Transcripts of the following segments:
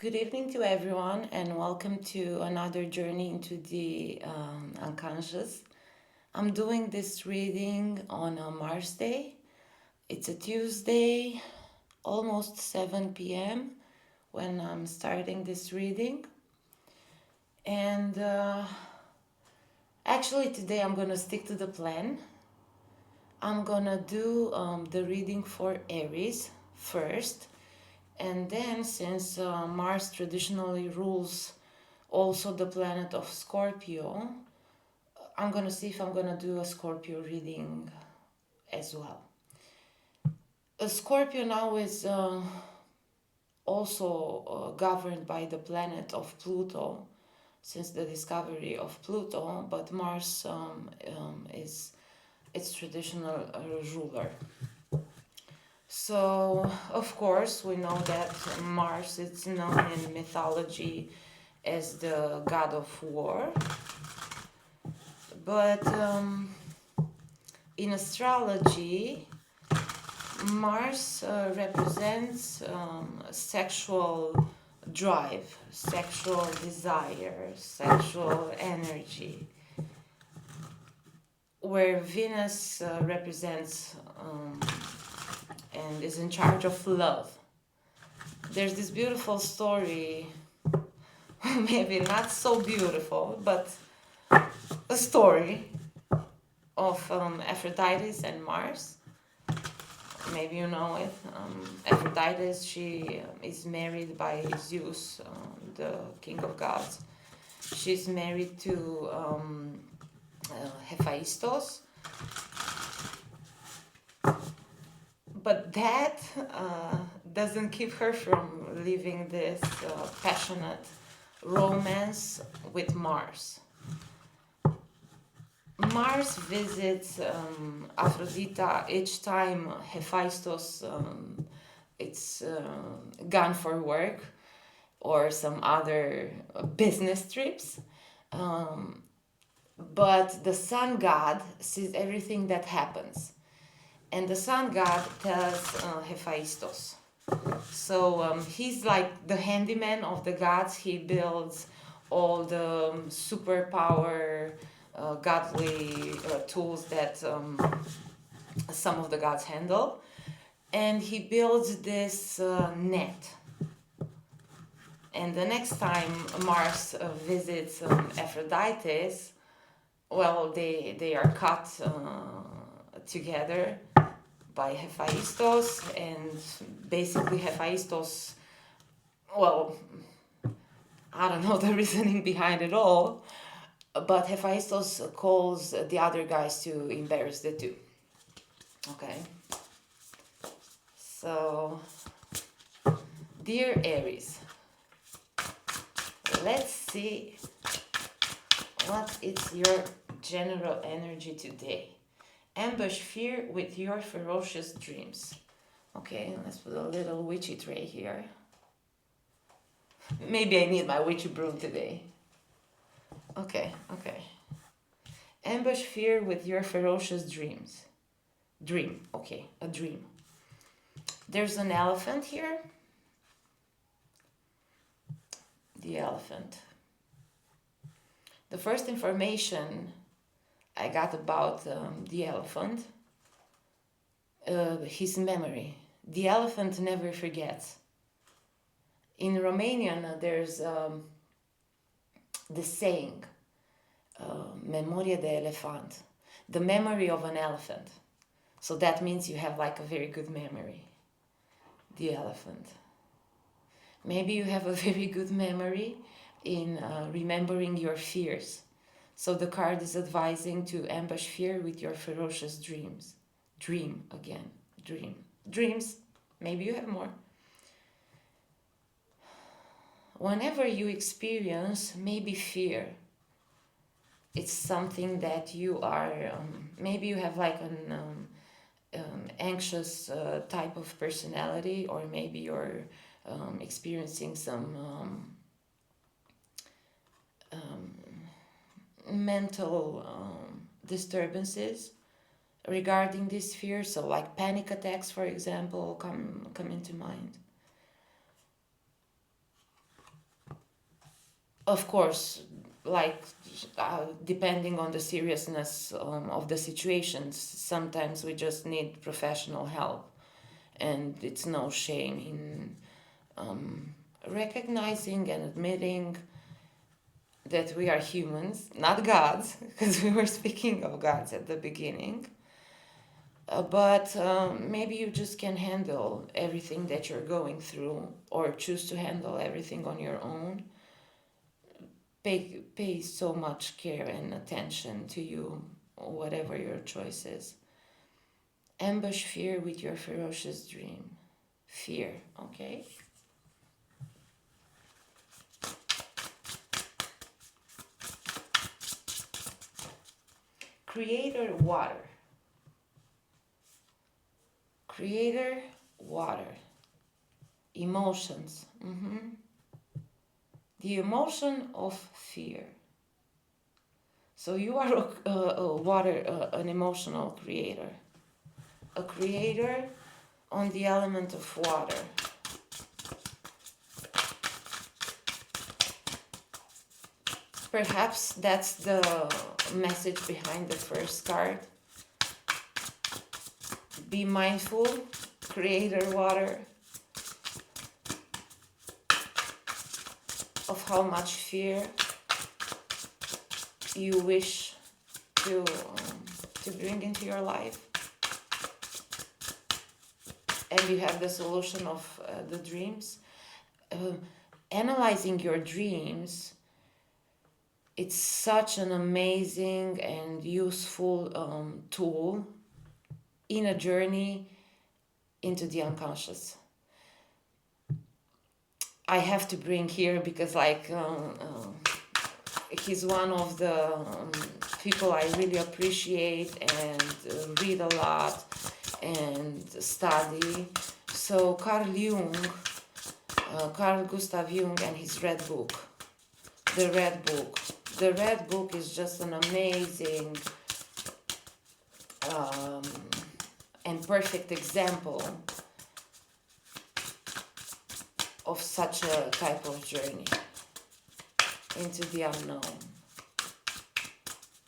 Good evening to everyone, and welcome to another journey into the unconscious. I'm doing this reading on a Mars Day. It's a Tuesday, almost 7 p.m. when I'm starting this reading. And actually, today I'm going to stick to the plan. I'm going to do the reading for Aries first. And then, since Mars traditionally rules also the planet of Scorpio, I'm gonna see if I'm gonna do a Scorpio reading as well. A Scorpio now is also governed by the planet of Pluto since the discovery of Pluto, but Mars is its traditional ruler. So, of course, we know that Mars is known in mythology as the god of war, but in astrology, Mars represents sexual drive, sexual desire, sexual energy, where Venus represents and is in charge of love. There's this beautiful story, maybe not so beautiful, but a story of Aphrodite and Mars. Maybe you know it. Aphrodite, she is married by Zeus, the king of gods. She's married to Hephaestus, but that doesn't keep her from living this passionate romance with Mars. Mars visits Aphrodite each time Hephaestus it's gone for work or some other business trips. But the sun god sees everything that happens. And the sun god tells Hephaestus. So he's like the handyman of the gods. He builds all the superpower godly tools that some of the gods handle. And he builds this net. And the next time Mars visits Aphrodite, well, they are caught together by Hephaestus, and basically Hephaestus, well, I don't know the reasoning behind it all, but Hephaestus calls the other guys to embarrass the two. Okay. So, dear Aries, let's see what is your general energy today. Ambush fear with your ferocious dreams. Okay, let's put a little witchy tray here. Maybe I need my witchy broom today. Okay. Ambush fear with your ferocious dreams. Dream, okay, a dream. There's an elephant here. The elephant. The first information I got about the elephant, his memory. The elephant never forgets. In Romanian, there's the saying, memoria de elefant, the memory of an elephant. So that means you have like a very good memory. The elephant. Maybe you have a very good memory in remembering your fears. So the card is advising to ambush fear with your ferocious dreams. Dream again. Dream. Dreams. Maybe you have more. Whenever you experience maybe fear, it's something that you are, maybe you have like an anxious type of personality, or maybe you're experiencing some mental disturbances regarding this fear. So like panic attacks, for example, come into mind. Of course, like depending on the seriousness of the situations, sometimes we just need professional help, and it's no shame in recognizing and admitting that we are humans, not gods, because we were speaking of gods at the beginning. But maybe you just can handle everything that you're going through, or choose to handle everything on your own. Pay so much care and attention to you, whatever your choice is. Ambush fear with your ferocious dream. Fear, okay? Creator water. Creator water. Emotions. The emotion of fear. So you are a water, an emotional creator. A creator on the element of water. Perhaps that's the message behind the first card. Be mindful, creator water, of how much fear you wish to bring into your life. And you have the solution of the dreams. Analyzing your dreams, it's such an amazing and useful tool in a journey into the unconscious. I have to bring here because he's one of the people I really appreciate and read a lot and study. So Carl Gustav Jung and his Red Book. The Red Book. The Red Book is just an amazing and perfect example of such a type of journey into the unknown.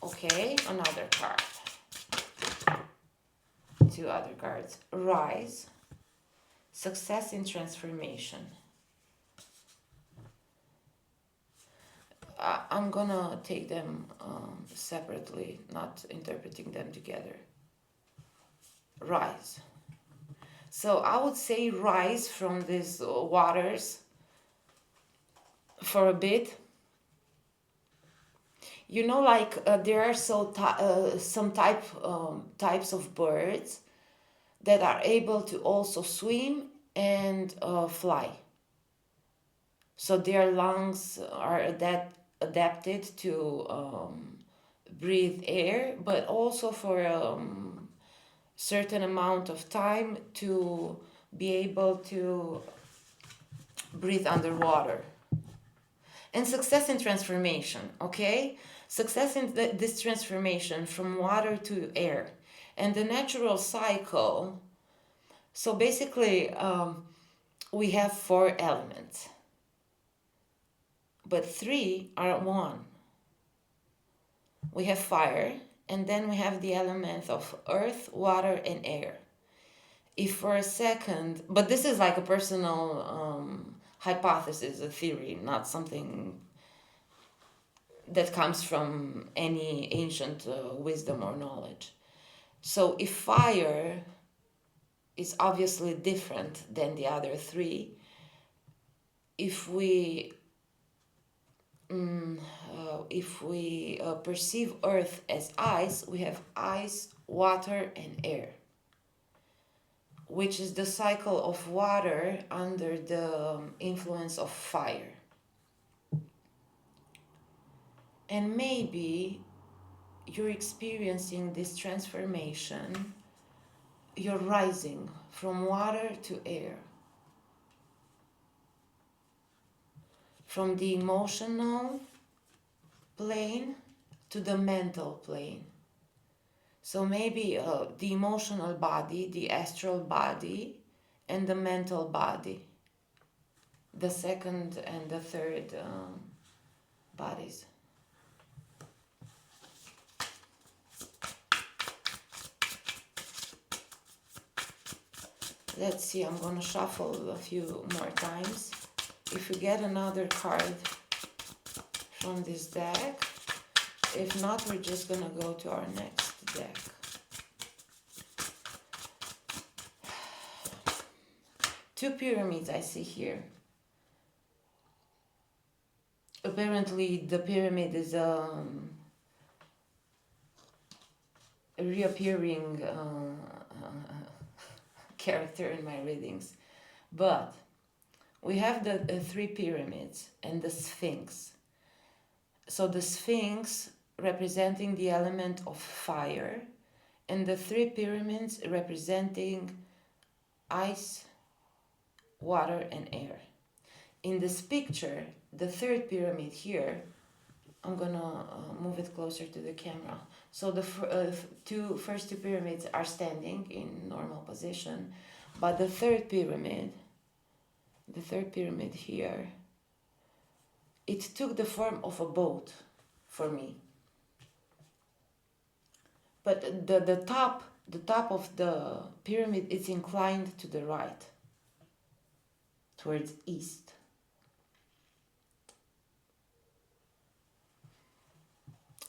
Okay, another card. Two other cards. Rise. Success in transformation. I'm gonna take them separately, not interpreting them together. Rise. So I would say rise from these waters for a bit. You know, there are some types of birds that are able to also swim and fly. So their lungs are adapted to breathe air, but also for certain amount of time to be able to breathe underwater. And success in transformation, okay? Success in this transformation from water to air. And the natural cycle, so basically we have 4 elements, but 3 are one. We have fire, and then we have the element of earth, water, and air. If for a second, but this is like a personal hypothesis, a theory, not something that comes from any ancient wisdom or knowledge. So if fire is obviously different than the other 3, if we perceive earth as ice, we have ice, water, and air, which is the cycle of water under the influence of fire. And maybe you're experiencing this transformation, you're rising from water to air, from the emotional plane to the mental plane. So maybe the emotional body, the astral body, and the mental body, the second and the third bodies. Let's see, I'm gonna shuffle a few more times. If we get another card from this deck, if not, we're just gonna go to our next deck. Two pyramids I see here. Apparently the pyramid is a reappearing character in my readings. But we have the three pyramids and the Sphinx. So the Sphinx representing the element of fire, and the three pyramids representing ice, water, and air. In this picture, the third pyramid here, I'm gonna move it closer to the camera. So the first two pyramids are standing in normal position, but the third pyramid here, it took the form of a boat for me. But the top of the pyramid is inclined to the right, towards east.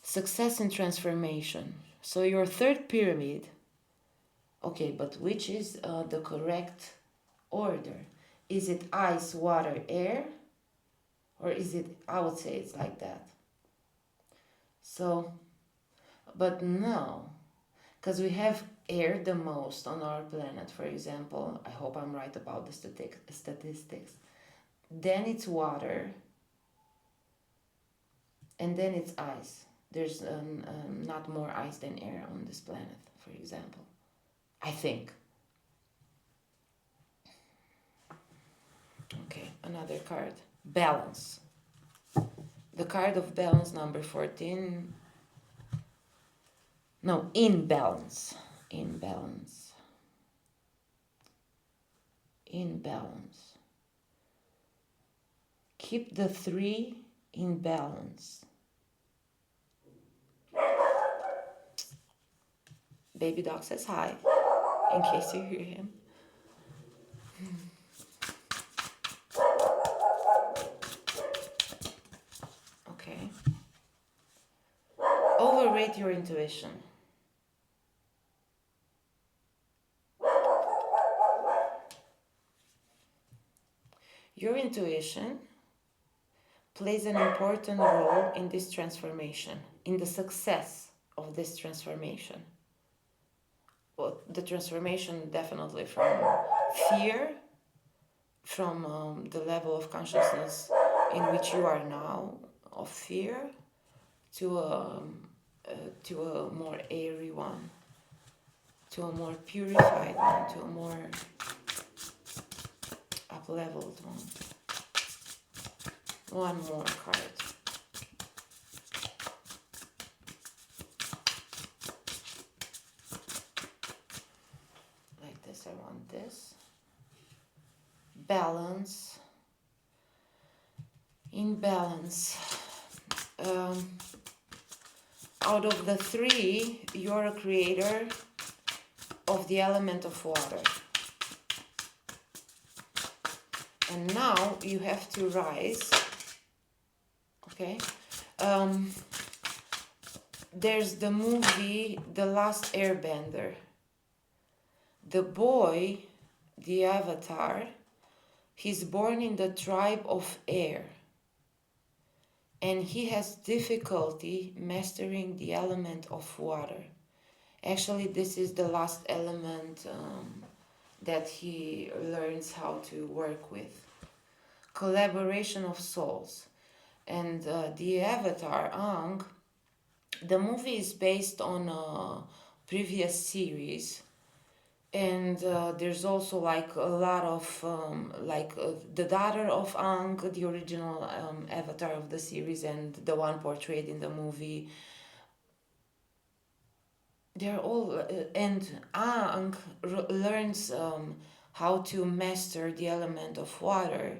Success and transformation. So your third pyramid, okay, but which is the correct order? Is it ice, water, air? Or is it, I would say it's like that. So, but no, because we have air the most on our planet, for example. I hope I'm right about the statistics. Then it's water, and then it's ice. There's not more ice than air on this planet, for example. I think. Okay, another card. Balance. The card of balance, number 14. No, imbalance. Imbalance. Imbalance. Keep the 3 in balance. Baby dog says hi, in case you hear him. Okay. Overrate your intuition. Your intuition plays an important role in this transformation, in the success of this transformation. Well, the transformation definitely from fear, from the level of consciousness in which you are now, of fear, to a more airy one, to a more purified one, to a more up-leveled one. One more card. Like this, I want this. Balance. In balance. Out of the 3, you're a creator of the element of water. And now you have to rise. Okay. There's the movie The Last Airbender. The boy, the avatar, he's born in the tribe of air. And he has difficulty mastering the element of water. Actually, this is the last element that he learns how to work with. Collaboration of souls. And the avatar, Ang, the movie is based on a previous series. And there's also like a lot of the daughter of Ang, the original avatar of the series, and the one portrayed in the movie. They're all and Ang learns how to master the element of water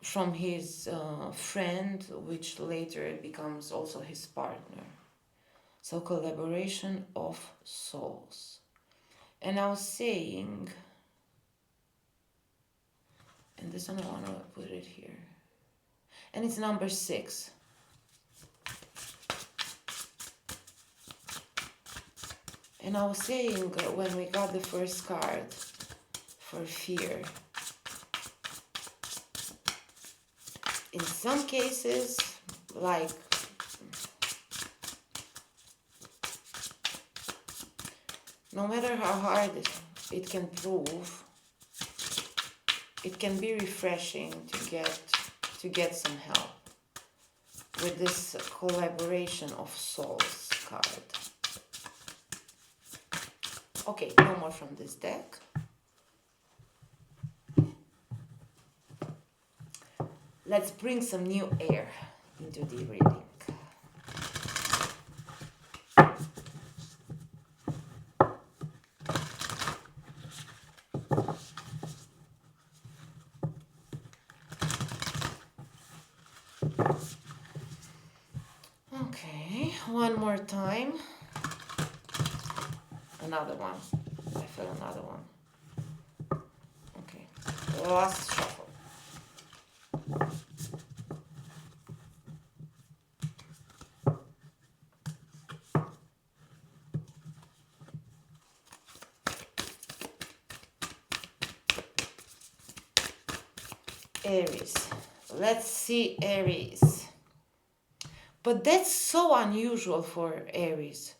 from his friend, which later becomes also his partner. So, collaboration of souls. And I was saying, and this one I want to put it here, and it's number 6. And I was saying when we got the first card for fear, in some cases, like no matter how hard it can prove, it can be refreshing to get some help with this collaboration of souls card. Okay, no more from this deck. Let's bring some new air into the reading. Okay, one more time. Another one. I feel another one. Okay, last shuffle. Aries. Let's see Aries. But that's so unusual for Aries.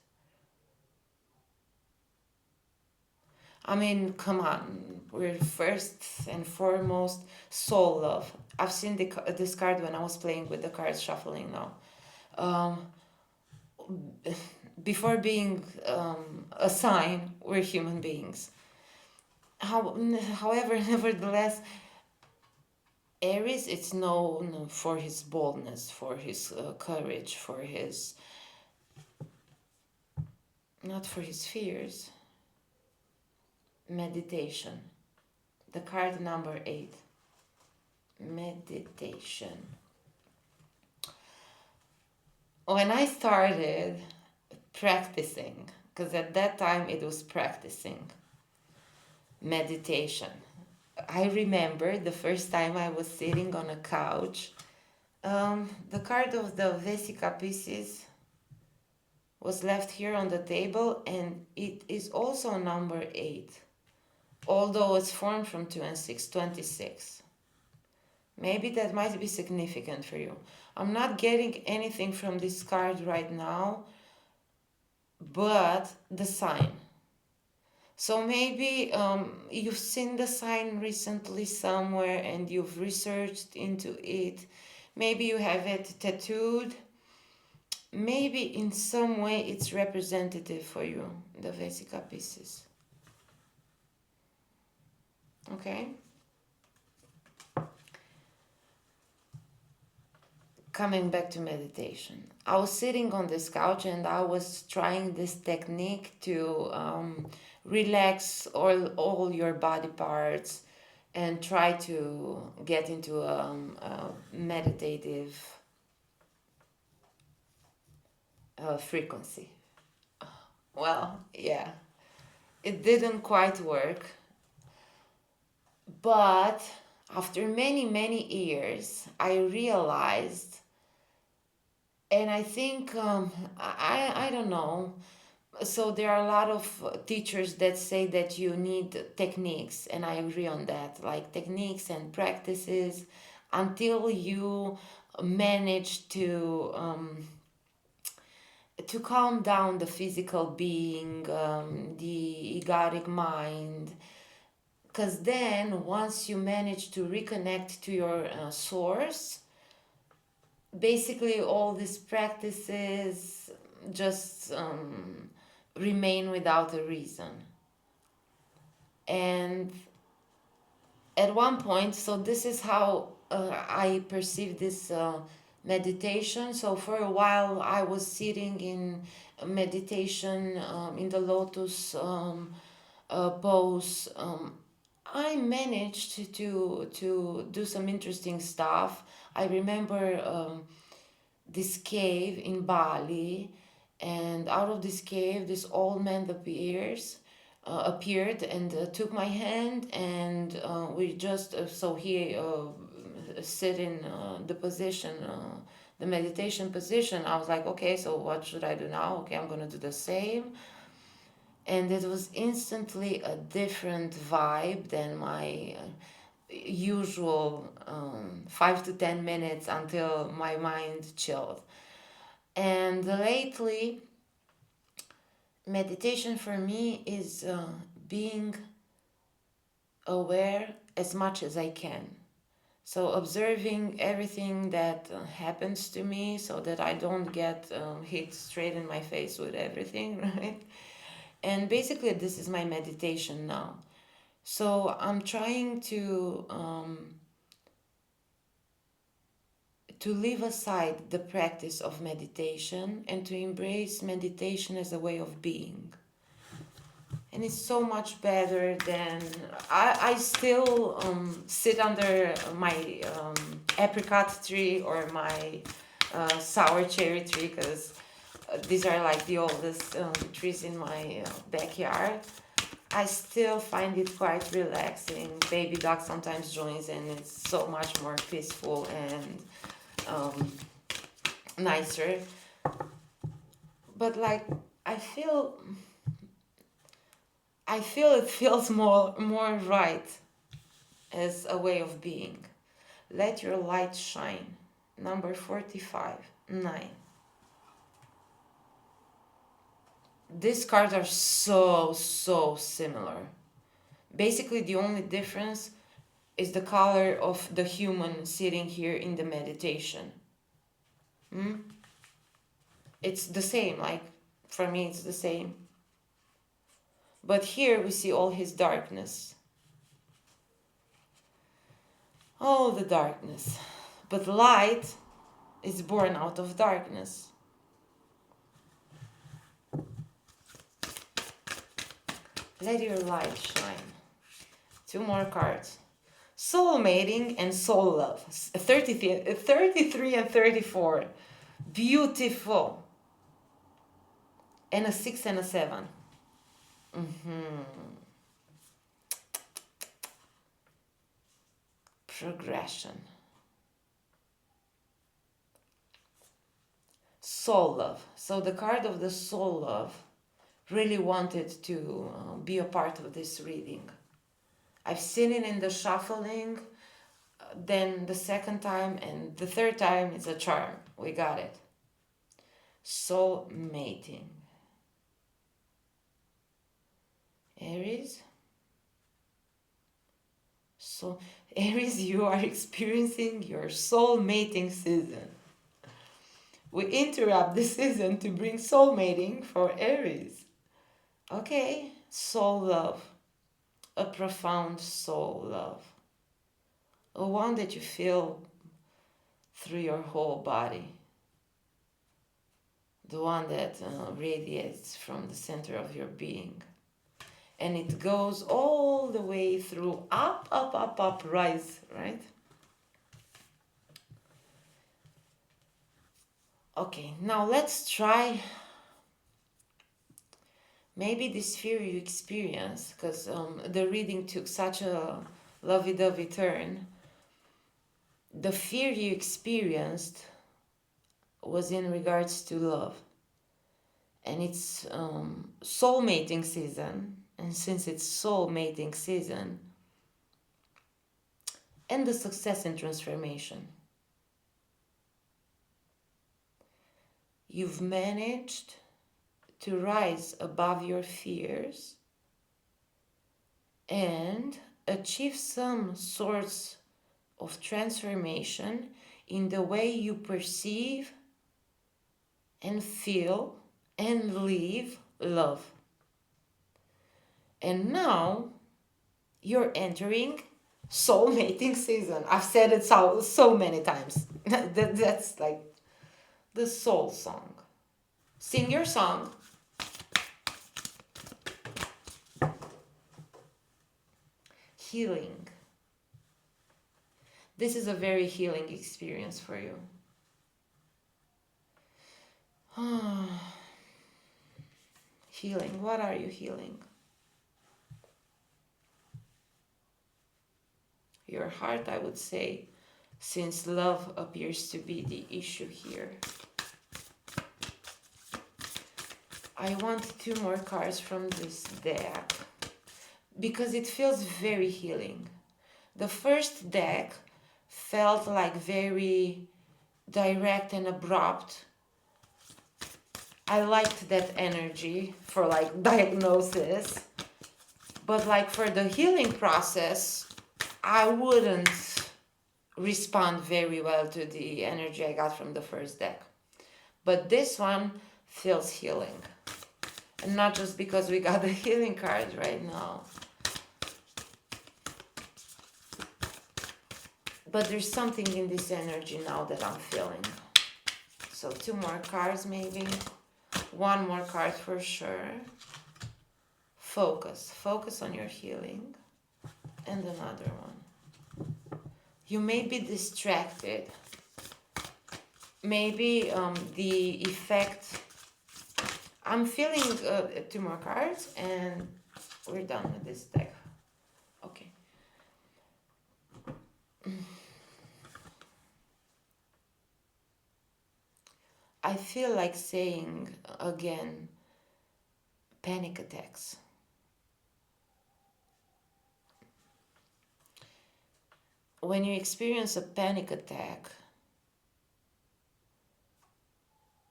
I mean, come on. We're first and foremost soul love. I've seen this card when I was playing with the cards shuffling now. Um, before being a sign, we're human beings. However, nevertheless, Aries, it's known for his boldness, for his courage, for his, not for his fears, meditation. The card number 8, meditation. When I started practicing, because at that time it was practicing meditation, I remember the first time I was sitting on a couch. The card of the Vesica pieces was left here on the table, and it is also number 8, although it's formed from 2 and 6, 26. Maybe that might be significant for you. I'm not getting anything from this card right now, but the sign. So maybe you've seen the sign recently somewhere and you've researched into it. Maybe you have it tattooed. Maybe in some way it's representative for you, the Vesica pieces. Okay? Coming back to meditation. I was sitting on this couch and I was trying this technique to relax all your body parts and try to get into a meditative frequency. Well, yeah, it didn't quite work, but after many years, I realized, and I think I don't know. So there are a lot of teachers that say that you need techniques, and I agree on that, like techniques and practices until you manage to calm down the physical being, the egotic mind. Because then once you manage to reconnect to your source, basically all these practices just remain without a reason. And at one point, so this is how I perceive this meditation. So for a while I was sitting in meditation in the lotus pose. I managed to do some interesting stuff. I remember this cave in Bali, and out of this cave, this old man appeared and took my hand, and we just so he sit in the position. The meditation position. I was like, okay, so what should I do now? Okay, I'm gonna do the same, and it was instantly a different vibe than my usual 5 to 10 minutes until my mind chilled. And lately, meditation for me is being aware as much as I can. So observing everything that happens to me so that I don't get hit straight in my face with everything, right? And basically, this is my meditation now. So I'm trying to leave aside the practice of meditation and to embrace meditation as a way of being. And it's so much better than I still sit under my apricot tree or my sour cherry tree, because these are like the oldest trees in my backyard. I still find it quite relaxing. Baby dog sometimes joins, and it's so much more peaceful and nicer. But like I feel it feels more right as a way of being. Let your light shine. Number 45, 9. These cards are so similar. Basically, the only difference is the color of the human sitting here in the meditation. It's the same, like for me, it's the same. But here we see all his darkness. All the darkness. But light is born out of darkness. Let your light shine. 2 more cards. Soul mating and soul love. 33 and 34. Beautiful. And a 6 and a 7. Progression. Soul love. So the card of the soul love really wanted to be a part of this reading. I've seen it in the shuffling, then the second time, and the third time it's a charm. We got it. Soul mating. Aries. So, Aries, you are experiencing your soul mating season. We interrupt the season to bring soul mating for Aries. Okay, soul love. A profound soul love. A one that you feel through your whole body. The one that radiates from the center of your being. And it goes all the way through up, rise, right? Okay, now let's try maybe this fear you experience, because the reading took such a lovey-dovey turn. The fear you experienced was in regards to love. And it's soul mating season. And since it's soul mating season, and the success and transformation, you've managed to rise above your fears and achieve some sorts of transformation in the way you perceive and feel and live love. And now you're entering soul mating season. I've said it so many times. That's like the soul song. Sing your song. healing. This is a very healing experience for you. Healing. What are you healing? Your heart, I would say, since love appears to be the issue here. I want 2 more cards from this deck because it feels very healing. The first deck felt like very direct and abrupt. I liked that energy for like diagnosis, but like for the healing process, I wouldn't respond very well to the energy I got from the first deck. But this one feels healing. And not just because we got the healing card right now. But there's something in this energy now that I'm feeling. So 2 more cards maybe. 1 more card for sure. Focus. Focus on your healing. And another one. You may be distracted. Maybe the effect... I'm feeling 2 more cards and we're done with this deck. Okay. I feel like saying again, panic attacks. When you experience a panic attack,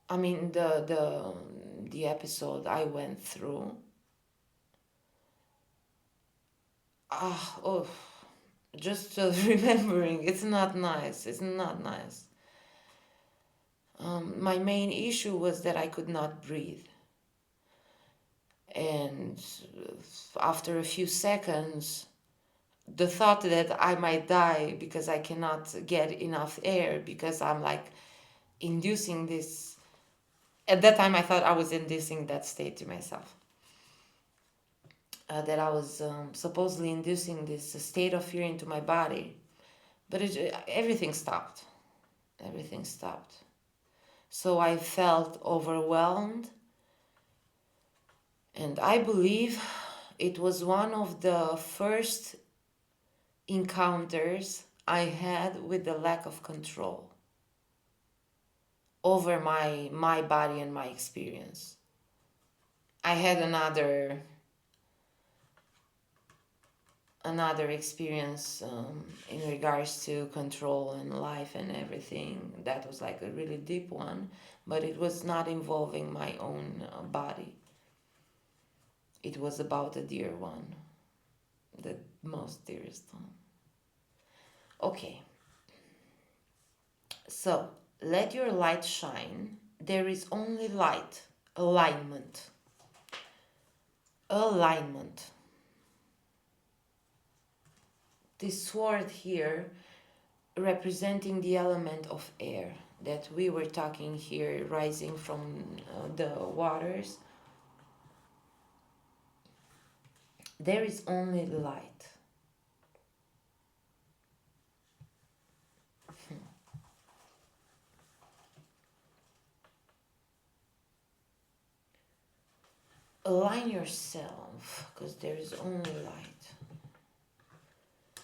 I mean the episode I went through, just remembering, it's not nice. It's not nice. My main issue was that I could not breathe. And after a few seconds, the thought that I might die because I cannot get enough air, because I'm like inducing this. At that time, I thought I was inducing that state to myself. That I was supposedly inducing this state of fear into my body. But everything stopped. Everything stopped. So I felt overwhelmed. And I believe it was one of the first encounters I had with the lack of control over my body and my experience. I had another experience in regards to control and life and everything. That was like a really deep one, but it was not involving my own body. It was about a dear one, the most dearest one. Okay, so let your light shine. There is only light. Alignment. Alignment. This sword here representing the element of air that we were talking here, rising from the waters. There is only light. Align yourself, because there is only light.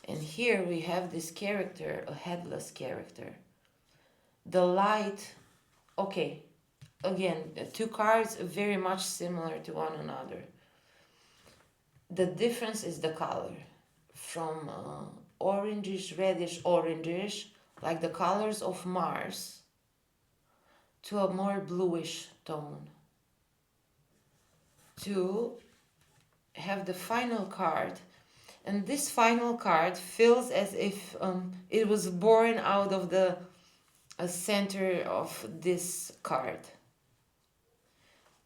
And here we have this character, a headless character. The light, okay, again, 2 cards very much similar to one another. The difference is the color. From orangish, reddish, orangish, like the colors of Mars, to a more bluish tone. To have the final card. And this final card feels as if it was born out of the center of this card.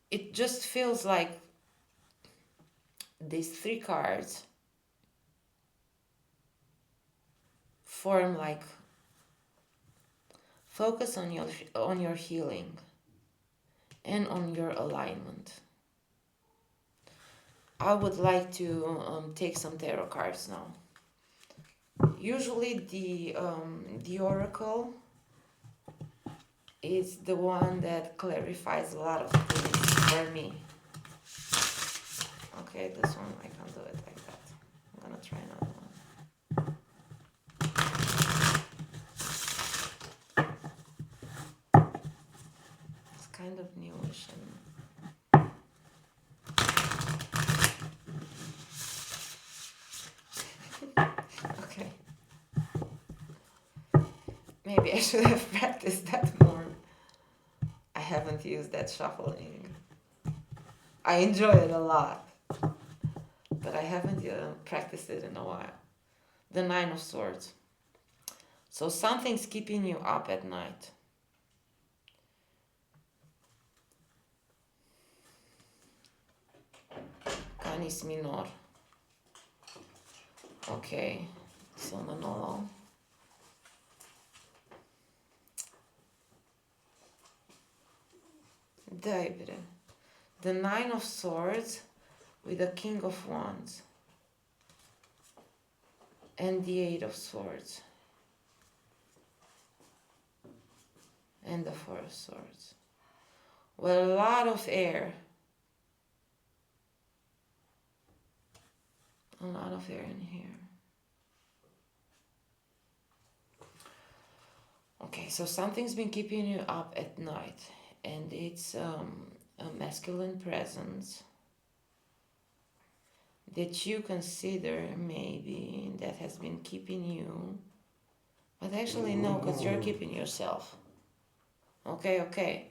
It just feels like these 3 cards form like focus on your healing and on your alignment. I would like to take some tarot cards now. Usually the oracle is the one that clarifies a lot of things for me. Okay, this one I can't do it like that. I'm gonna try another one. It's kind of newish and okay. Maybe I should have practiced that more. I haven't used that shuffling. I enjoy it a lot, but I haven't practiced it in a while. The Nine of Swords. So something's keeping you up at night. Canis minor. Okay, sonanolo. Deibre. The Nine of Swords with the King of Wands. And the Eight of Swords. And the Four of Swords. Well, a lot of air. A lot of air in here. Okay, so something's been keeping you up at night, and it's a masculine presence that you consider maybe that has been keeping you, but actually no, because you're keeping yourself. Okay.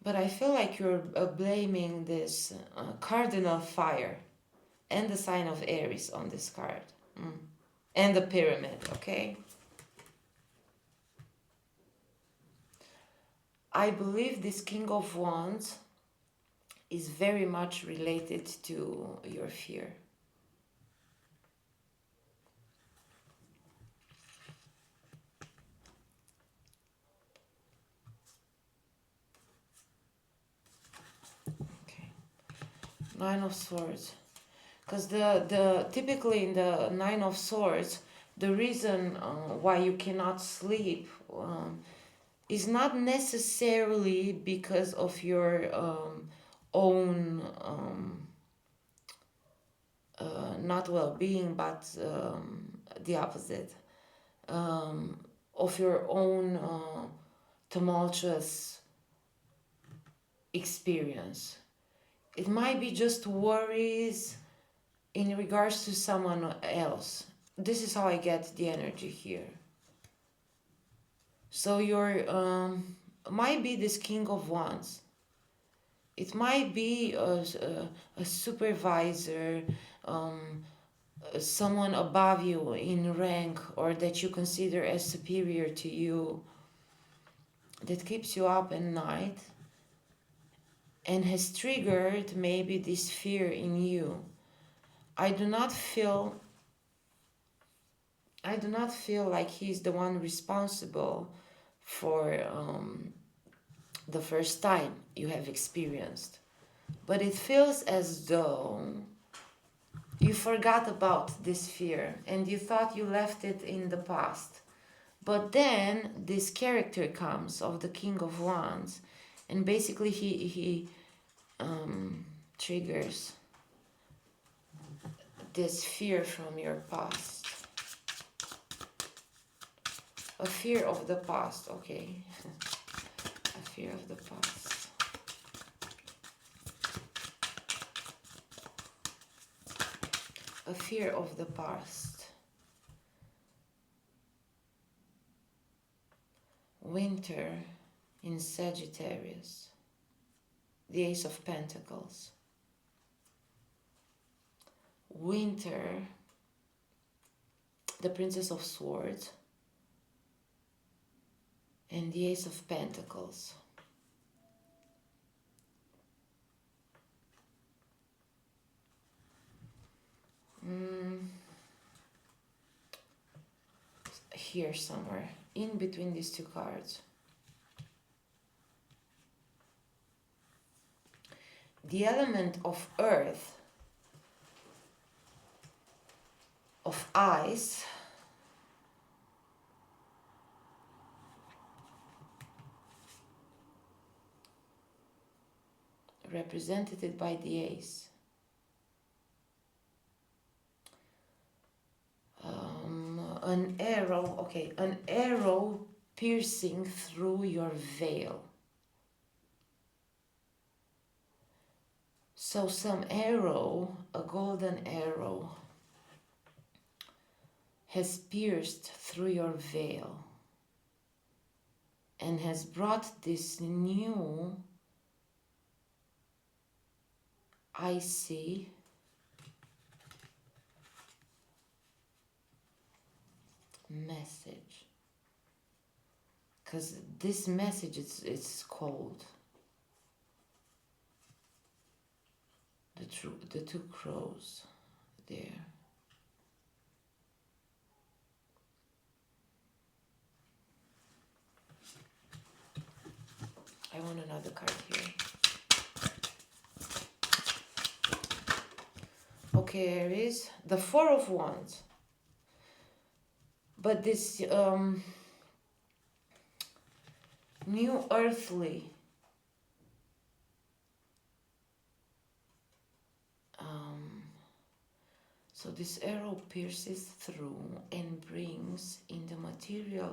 But I feel like you're blaming this cardinal fire and the sign of Aries on this card. And the pyramid, okay? I believe this King of Wands is very much related to your fear. Okay. Nine of Swords. Because the typically in the Nine of Swords, the reason why you cannot sleep is not necessarily because of your own not well-being, but the opposite of your own tumultuous experience. It might be just worries in regards to someone else. This is how I get the energy here. So your might be this King of Wands. It might be a supervisor, someone above you in rank or that you consider as superior to you, that keeps you up at night and has triggered maybe this fear in you. I do not feel like he's the one responsible for the first time you have experienced. But it feels as though you forgot about this fear and you thought you left it in the past. But then this character comes of the King of Wands, and basically he triggers this fear from your past. A fear of the past, okay. A fear of the past. A fear of the past. Winter in Sagittarius. The Ace of Pentacles. Winter, the Princess of Swords, and the Ace of Pentacles. Here somewhere, in between these two cards. The element of earth of ice, represented by the ace. An arrow piercing through your veil. So some arrow, a golden arrow, has pierced through your veil and has brought this new icy message. Because this message it's called the two crows there. I want another card here. Okay, Aries, the Four of Wands. But this new earthly so this arrow pierces through and brings in the material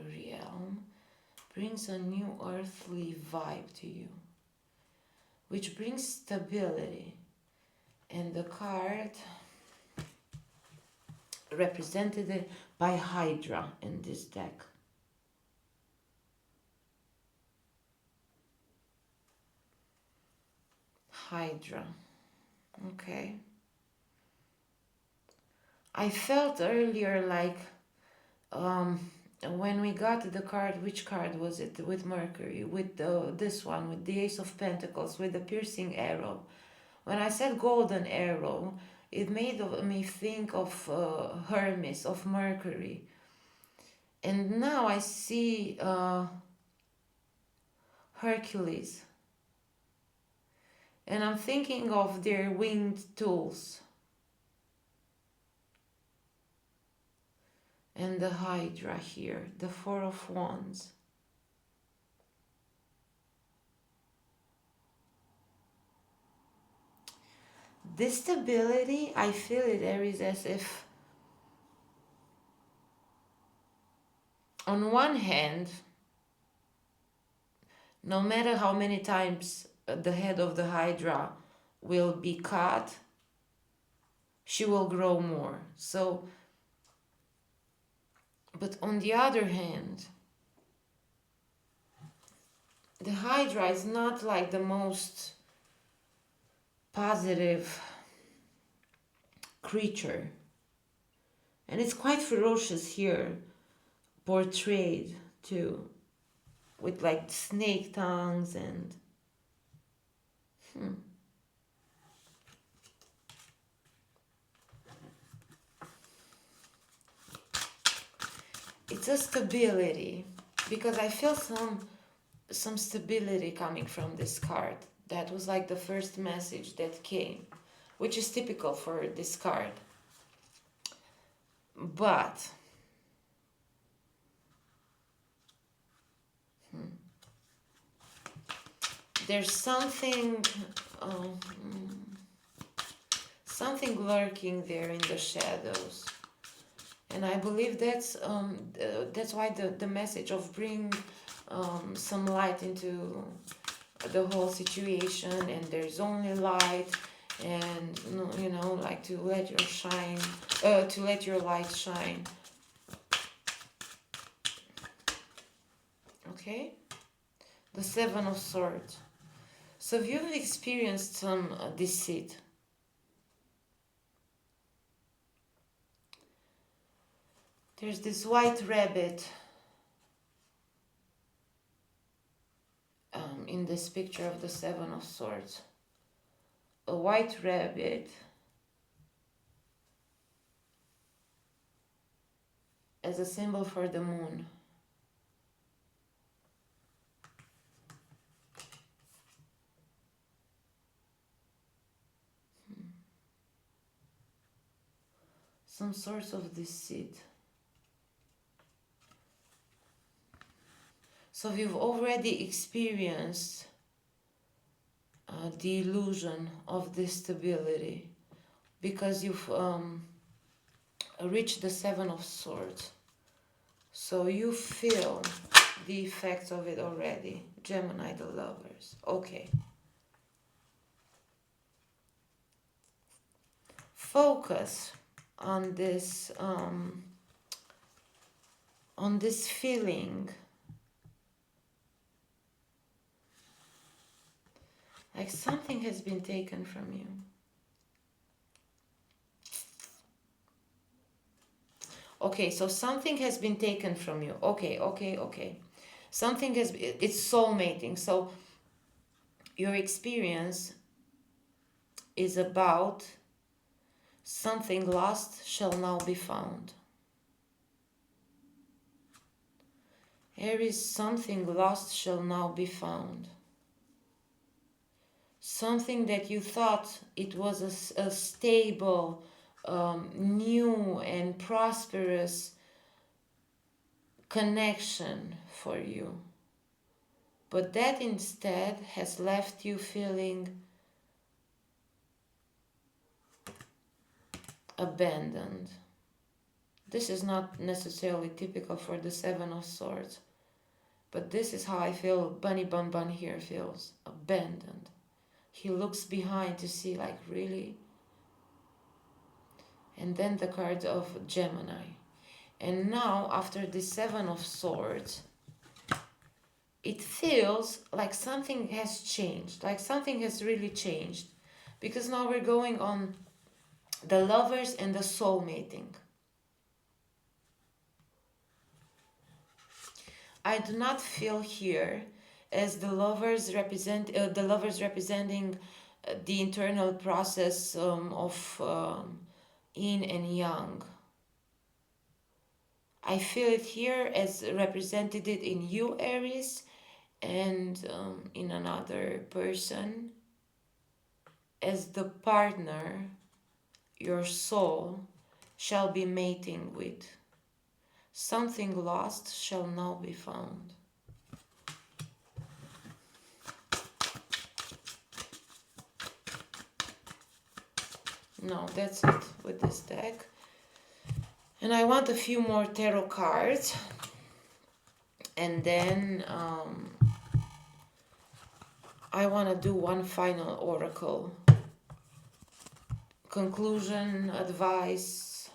realm, brings a new earthly vibe to you, which brings stability. And the card represented by Hydra in this deck. Hydra. Okay. I felt earlier like when we got the card, which card was it? With Mercury, with this one, with the Ace of Pentacles, with the piercing arrow. When I said golden arrow, it made me think of Hermes, of Mercury. And now I see Hercules. And I'm thinking of their winged tools. And the Hydra here, the Four of Wands. This stability, I feel it, Aries, as if on one hand, no matter how many times the head of the Hydra will be cut, she will grow more. So, but on the other hand, the Hydra is not like the most positive creature. And it's quite ferocious here, portrayed too, with like snake tongues and it's a stability, because I feel some stability coming from this card. That was like the first message that came, which is typical for this card. But there's something something lurking there in the shadows. And I believe that's why the message of bring some light into the whole situation, and there's only light, and you know, like to let your light shine. Okay, the Seven of Swords. So if you've experienced some deceit, there's this white rabbit in this picture of the Seven of Swords. A white rabbit as a symbol for the moon. some sorts of deceit. So you've already experienced the illusion of this stability because you've reached the Seven of Swords. So you feel the effects of it already. Gemini, the Lovers. Okay. Focus on this feeling like something has been taken from you. Okay, so something has been taken from you. Okay. Something it's soulmating. So your experience is about something lost shall now be found. Aries, something lost shall now be found. Something that you thought it was a stable, new and prosperous connection for you. But that instead has left you feeling abandoned. This is not necessarily typical for the Seven of Swords, but this is how I feel Bunny Bun Bun here feels, abandoned. He looks behind to see, like, really? And then the card of Gemini. And now, after the Seven of Swords, it feels like something has changed, like something has really changed. Because now we're going on the Lovers and the soulmating. I do not feel here as the lovers representing the internal process of yin and yang. I feel it here as represented it in you, Aries, and in another person as the partner your soul shall be mating with. Something lost shall now be found. No, that's it with this deck. And I want a few more tarot cards. And then I want to do one final oracle. Conclusion, advice.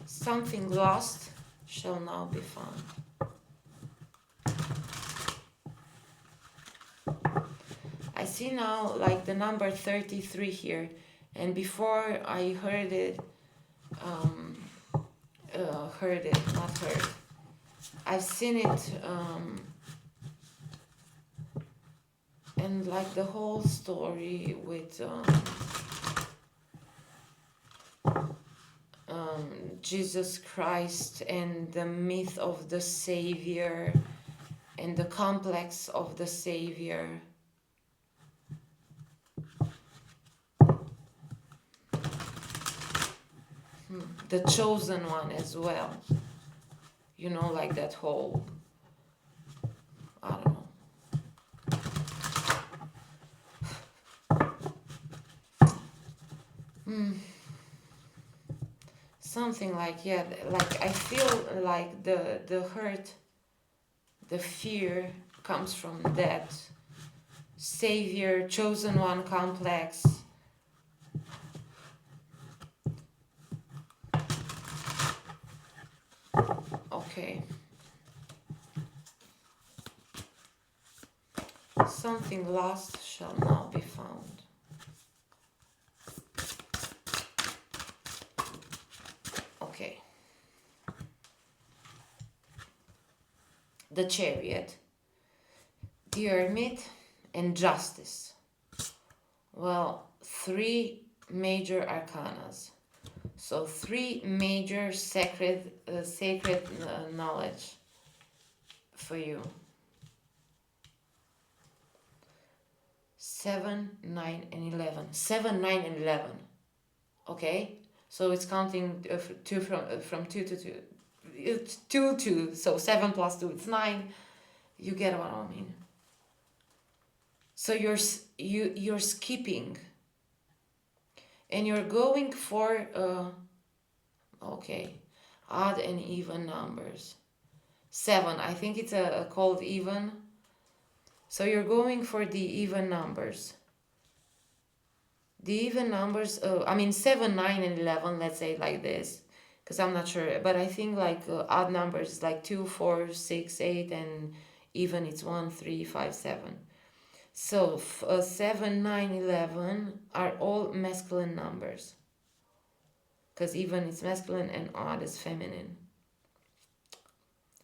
Something lost shall now be found. I see now like the number 33 here, and before I heard it, not heard. I've seen it, and like the whole story with Jesus Christ and the myth of the Savior and the complex of the Savior. The chosen one as well. You know, like that whole, I don't know. Something like, yeah, like I feel like the hurt, the fear comes from that Savior, chosen one complex. Okay. Something lost shall now be found. Okay. The Chariot, the Hermit, and Justice. Well, three major arcanas. So three major sacred knowledge for you. 7, 9, and 11. 7, 9, and 11. Okay? So it's counting two from 2 to 2. It's 2, 2. So 7 plus 2, it's 9. You get what I mean? So you're skipping. And you're going for, okay, odd and even numbers. 7, I think it's called even. So you're going for the even numbers. The even numbers, I mean 7, 9, and 11, let's say like this, because I'm not sure, but I think like odd numbers like 2, 4, 6, 8, and even it's 1, 3, 5, 7. So 7, 9, 11 are all masculine numbers, because even is masculine and odd is feminine.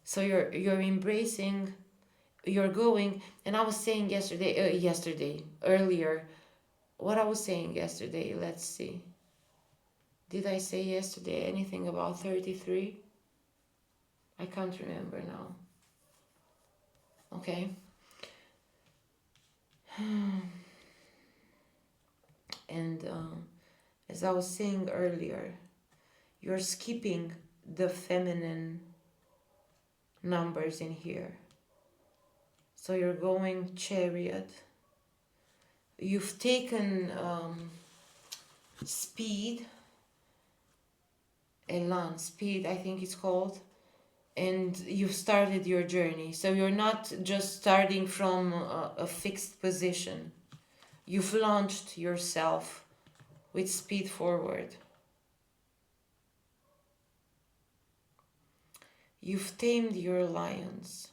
So you're embracing, you're going, and I was saying earlier, what I was saying yesterday, let's see. Did I say yesterday anything about 33? I can't remember now. Okay. And as I was saying earlier, you're skipping the feminine numbers in here. So you're going Chariot. You've taken Speed, Elan, Speed, I think it's called, and you've started your journey. So you're not just starting from a fixed position. You've launched yourself with speed forward. You've tamed your lions.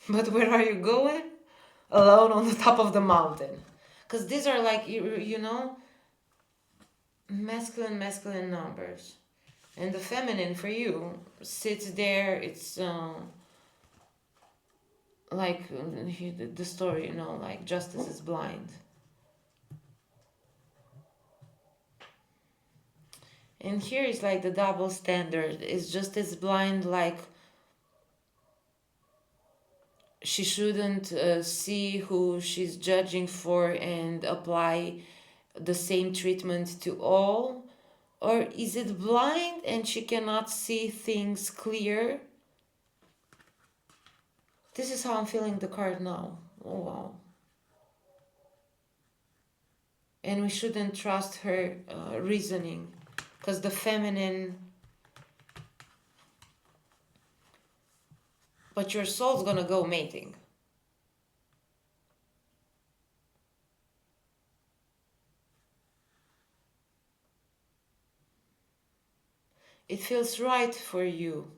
But where are you going? Alone on the top of the mountain. Because these are like, you know, masculine numbers. And the feminine for you sits there, it's like the story, you know, like justice is blind. And here is like the double standard. It's just as blind, like she shouldn't see who she's judging for and apply the same treatment to all? Or is it blind and she cannot see things clear? This is how I'm feeling the card now. Oh, wow. And we shouldn't trust her reasoning, because the feminine, but your soul's gonna go mating. It feels right for you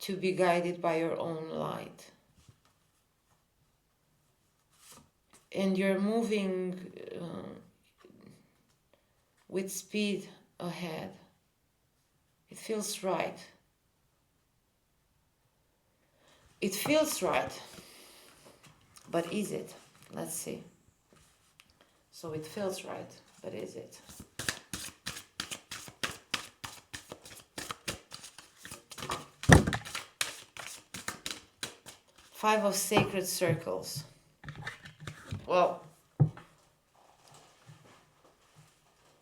to be guided by your own light. And you're moving with speed ahead. It feels right. It feels right. But is it? Let's see. So it feels right, but is it? Five of Sacred Circles. Well,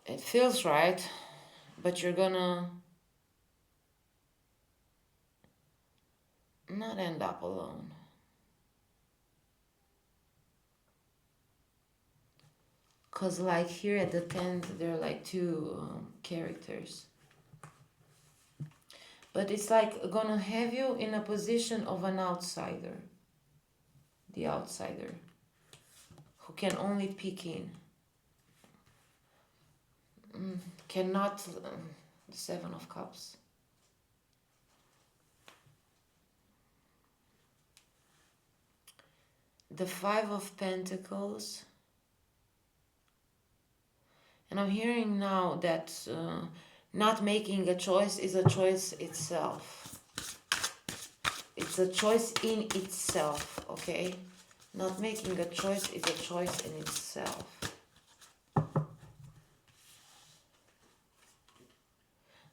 it feels right, but you're gonna not end up alone. Because like here at the tent, there are like two characters. But it's like gonna have you in a position of an outsider. The outsider. Who can only peek in. Cannot... the Seven of Cups. The Five of Pentacles. And I'm hearing now that not making a choice is a choice itself. It's a choice in itself, okay? Not making a choice is a choice in itself.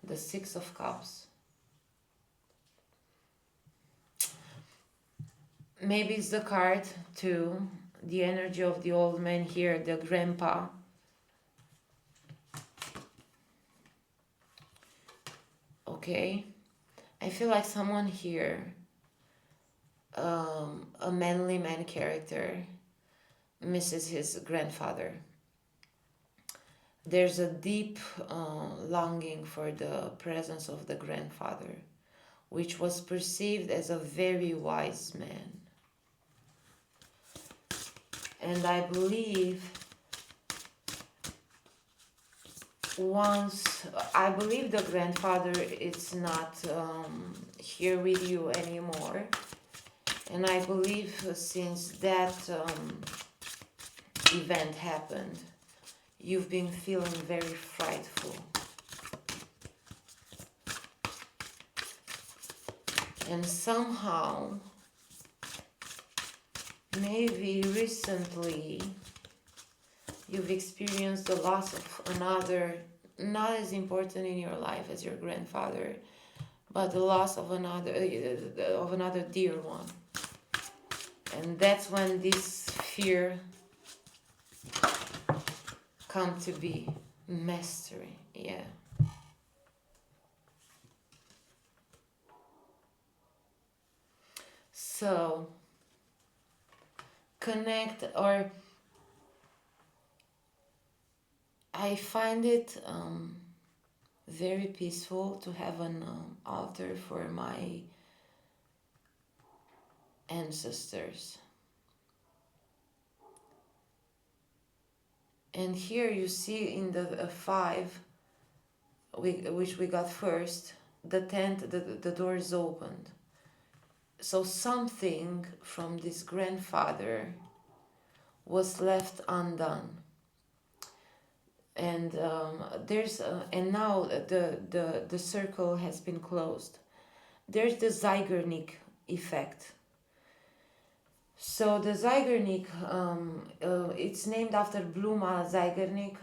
The Six of Cups. Maybe it's the card too, the energy of the old man here, the grandpa. Okay, I feel like someone here, a manly man character, misses his grandfather. There's a deep longing for the presence of the grandfather, which was perceived as a very wise man. And I believe the grandfather is not here with you anymore. And I believe since that event happened, you've been feeling very frightful. And somehow, maybe recently, you've experienced the loss of another, not as important in your life as your grandfather, but the loss of another dear one. And that's when this fear come to be. Mastery, yeah. So connect, or I find it very peaceful to have an altar for my ancestors. And here you see in the five, which we got first, the 10th, the door is opened. So something from this grandfather was left undone. And and now the circle has been closed. There's the Zeigarnik effect. So the Zeigarnik, it's named after Bluma Zeigarnik,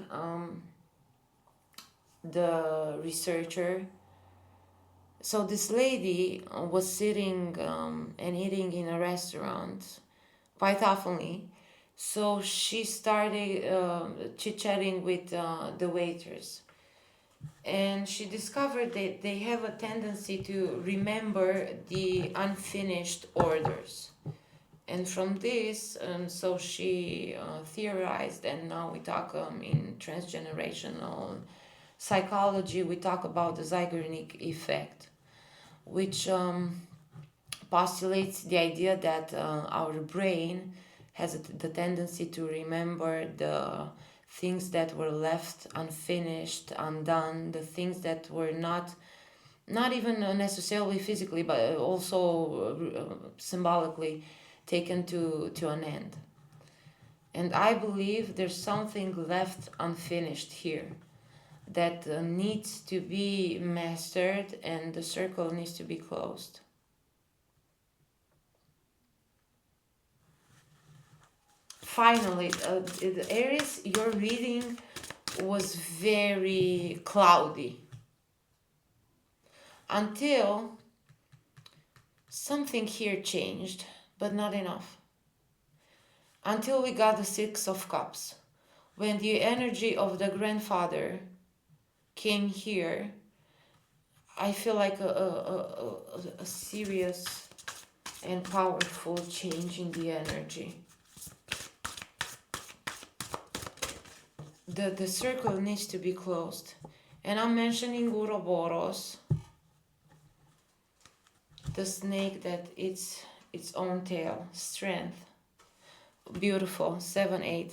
the researcher. So this lady was sitting and eating in a restaurant quite oftenly. So she started chit-chatting with the waiters. And she discovered that they have a tendency to remember the unfinished orders. And from this, so she theorized, and now we talk in transgenerational psychology, we talk about the Zeigarnik effect, which postulates the idea that our brain has the tendency to remember the things that were left unfinished, undone, the things that were not even necessarily physically, but also symbolically taken to an end. And I believe there's something left unfinished here that needs to be mastered, and the circle needs to be closed. Finally, Aries, your reading was very cloudy until something here changed, but not enough. Until we got the Six of Cups, when the energy of the grandfather came here, I feel like a serious and powerful change in the energy. The circle needs to be closed. And I'm mentioning Ouroboros, the snake that eats its own tail. Strength. Beautiful. 7-8.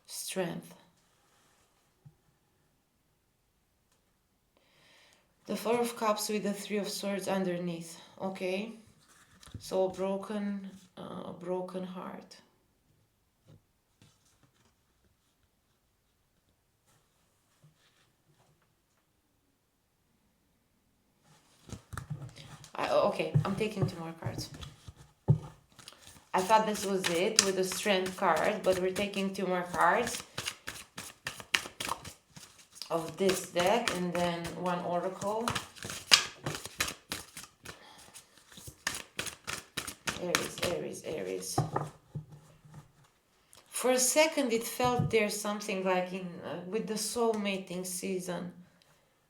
Strength. The Four of Cups with the Three of Swords underneath. Okay? So a broken heart. Okay, I'm taking 2 more cards. I thought this was it with the Strength card, but we're taking 2 more cards. of this deck, and then one oracle. Aries, Aries, Aries. For a second, it felt there's something like in with the soul mating season.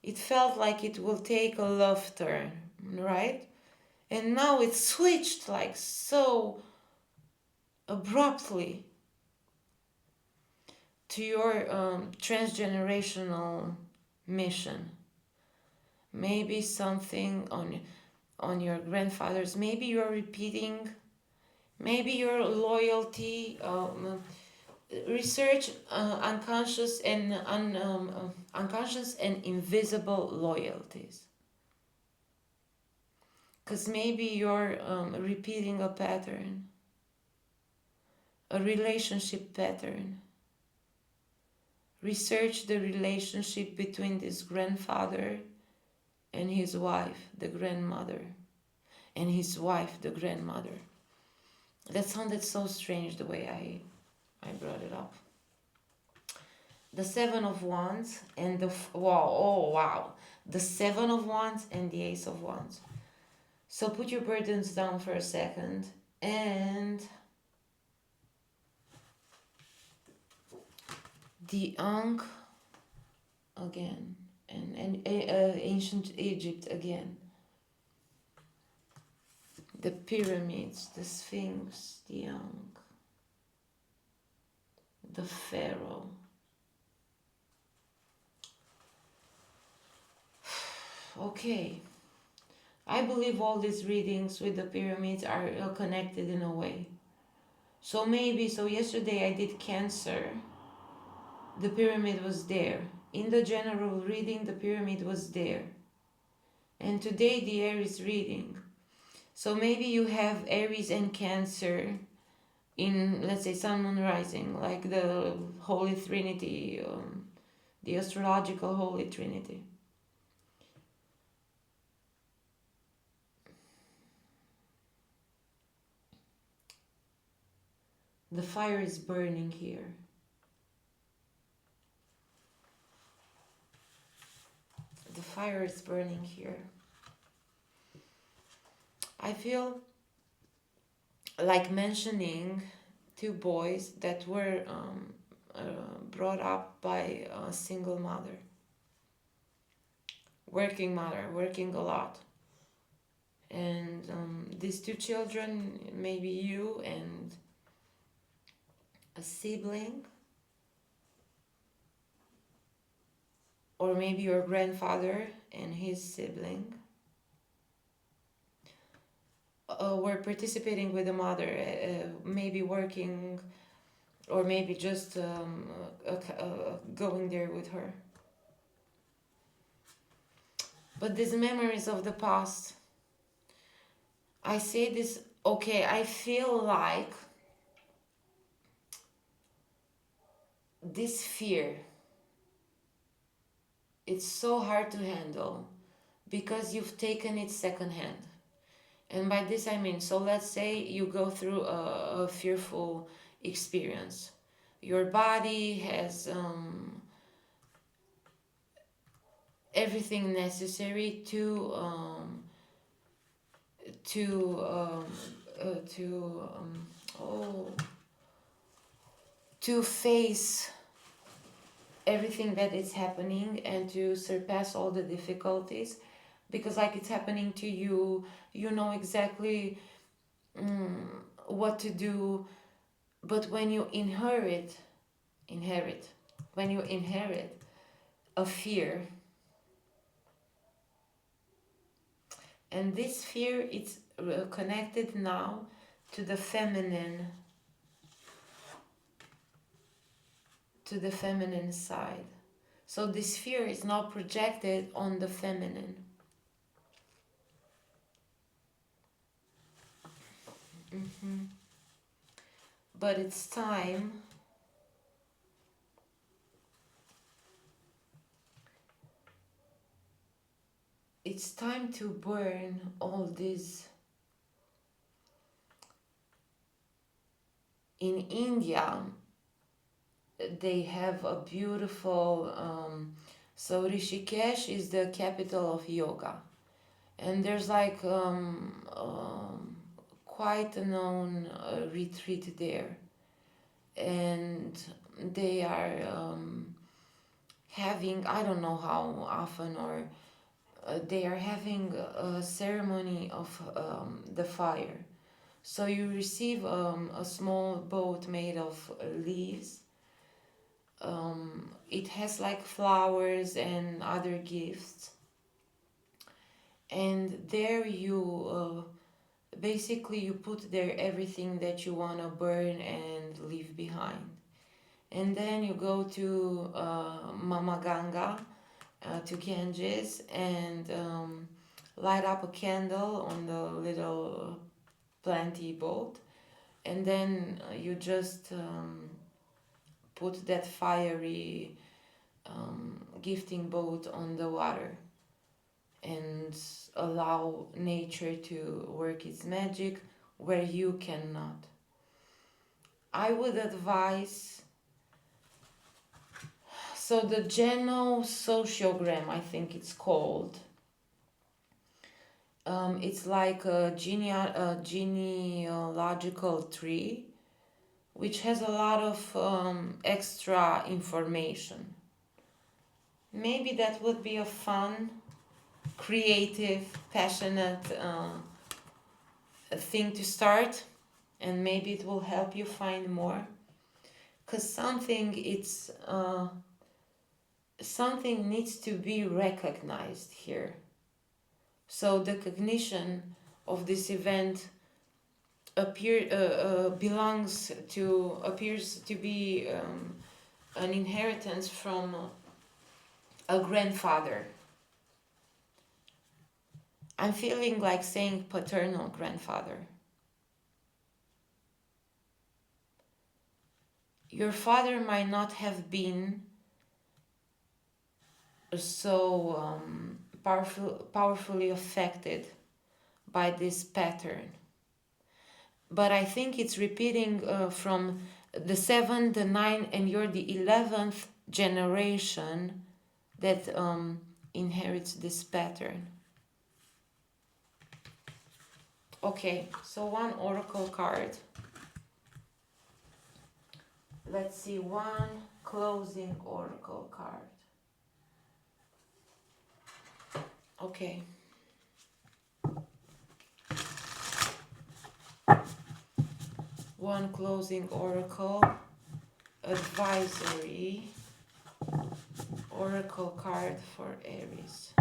It felt like it will take a love turn, right? And now it switched like so abruptly to your transgenerational mission. Maybe something on your grandfathers. Maybe you're repeating. Maybe your loyalty. Research unconscious and invisible loyalties. Because maybe you're repeating a pattern, a relationship pattern. Research the relationship between this grandfather and his wife, the grandmother, and his wife, the grandmother. That sounded so strange the way I brought it up. The Seven of Wands and the the Seven of Wands and the Ace of Wands. So put your burdens down for a second, and the Ankh again, and ancient Egypt again. The pyramids, the Sphinx, the Ankh, the Pharaoh. Okay, I believe all these readings with the pyramids are connected in a way. So yesterday I did Cancer. The pyramid was there. In the general reading, the pyramid was there. And today the Aries reading. So maybe you have Aries and Cancer in, let's say, Sun, Moon, Rising, like the Holy Trinity, the astrological Holy Trinity. The fire is burning here. The fire is burning here. I feel like mentioning two boys that were brought up by a single mother, working a lot. And these two children, maybe you and a sibling, or maybe your grandfather and his sibling, were participating with the mother, maybe working, or maybe just going there with her. But these memories of the past, I say this, okay, I feel like this fear, it's so hard to handle because you've taken it secondhand. And by this I mean, so let's say you go through a fearful experience. Your body has everything necessary to face everything that is happening and to surpass all the difficulties, because like it's happening to you, you know exactly what to do. But when you inherit a fear, and this fear, it's connected now to the feminine side. So this fear is now projected on the feminine. But it's time to burn all this. In India, they have a beautiful So Rishikesh is the capital of yoga, and there's like quite a known retreat there, and they are having, I don't know how often, or they are having a ceremony of the fire. So you receive a small boat made of leaves. It has like flowers and other gifts, and there you basically you put there everything that you want to burn and leave behind, and then you go to Mama Ganga, to Ganges, and light up a candle on the little planty boat, and then you just put that fiery gifting boat on the water and allow nature to work its magic where you cannot. I would advise, so the Sociogram, I think it's called. It's like a genealogical tree, which has a lot of extra information. Maybe that would be a fun, creative, passionate thing to start, and maybe it will help you find more. Because something needs to be recognized here. So the cognition of this event appears to be an inheritance from a grandfather. I'm feeling like saying paternal grandfather. Your father might not have been so powerfully affected by this pattern, but I think it's repeating from the 7, the 9, and you're the 11th generation that inherits this pattern. Okay, so one oracle card. Let's see, one closing oracle card. Okay. One closing oracle, advisory, oracle card for Aries.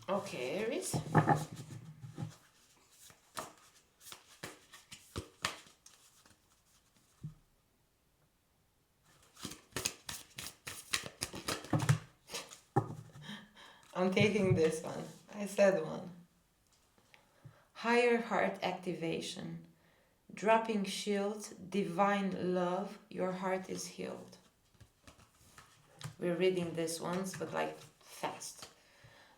Okay, Aries. I'm taking this one. I said one. Higher heart activation. Dropping shields, divine love, your heart is healed. We're reading this once, but like fast.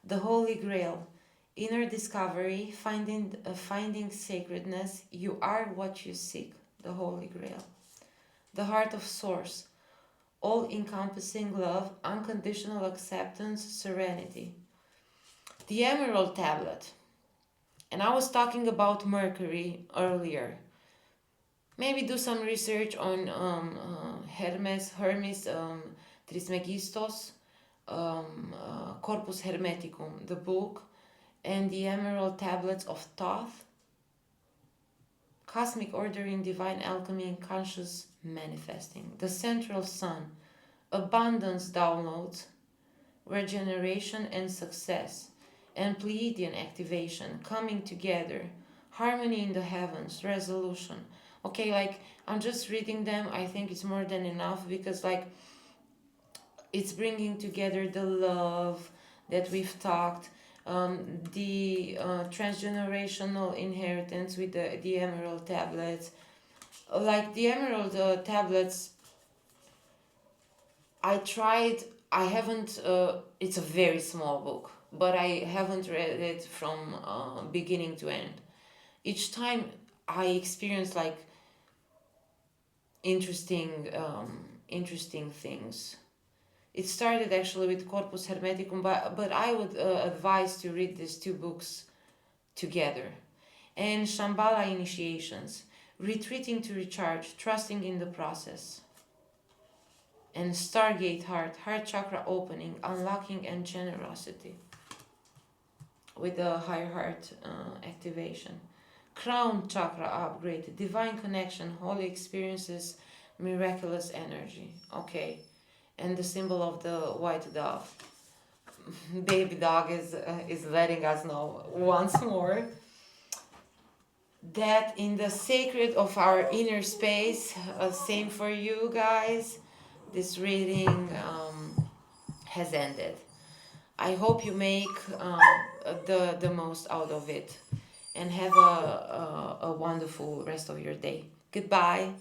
The Holy Grail. Inner discovery, finding sacredness. You are what you seek. The Holy Grail. The heart of Source. All-encompassing love, unconditional acceptance, serenity. The Emerald Tablet. And I was talking about Mercury earlier. Maybe do some research on Hermes Trismegistos, Corpus Hermeticum, the book, and the Emerald Tablets of Thoth. Cosmic order in divine alchemy and conscious manifesting. The Central Sun, abundance downloads, regeneration and success, and Pleiadian activation, coming together, harmony in the heavens, resolution. Okay, like I'm just reading them. I think it's more than enough because like it's bringing together the love that we've talked, the transgenerational inheritance with the Emerald Tablets. Like the Emerald Tablets, I tried I haven't, it's a very small book, but I haven't read it from beginning to end. Each time I experience like interesting things. It started actually with Corpus Hermeticum, but I would advise to read these two books together. And Shambhala Initiations, Retreating to Recharge, Trusting in the Process. And Stargate Heart, Heart Chakra Opening, Unlocking and Generosity with the higher heart activation. Crown Chakra Upgrade, Divine Connection, Holy Experiences, Miraculous Energy. Okay. And the symbol of the white dove. Baby dog is letting us know once more that in the sacred of our inner space, same for you guys, this reading has ended. I hope you make the most out of it and have a wonderful rest of your day. Goodbye.